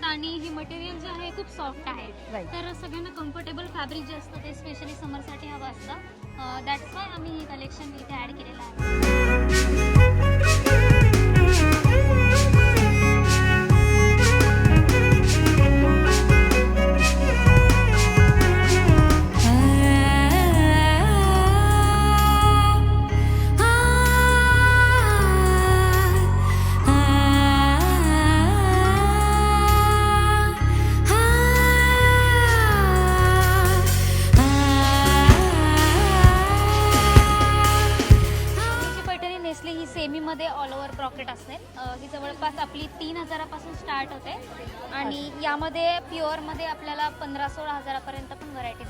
आणि ही मटेरियल जे आहे खूप सॉफ्ट आहे. Right. तर सगळ्यांना कम्फर्टेबल फॅब्रिक जे असतं ते स्पेशली समरसाठी हवं असतं. दॅट्स वाय आम्ही हे कलेक्शन इथे ॲड केलेलं आहे. नेसली ही सेमीमध्ये ऑल ओव्हर ब्रॉकेट असेल. ही जवळपास आपली 3,000 पासून स्टार्ट होते आणि यामध्ये प्युअरमध्ये आपल्याला 15-16 हजारापर्यंत पण व्हरायटीज.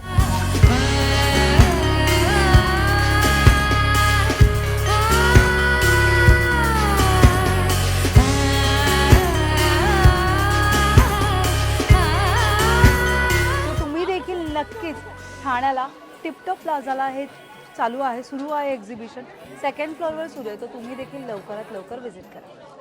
सो तुम्ही देखील नक्कीच ठाण्याला टिपटॉप प्लाझाला हे चालू आहे, सुरू आहे एक्झिबिशन. सेकंड फ्लोअरवर सुरू आहे, तर तुम्ही देखील लवकरात लवकर व्हिजिट करा.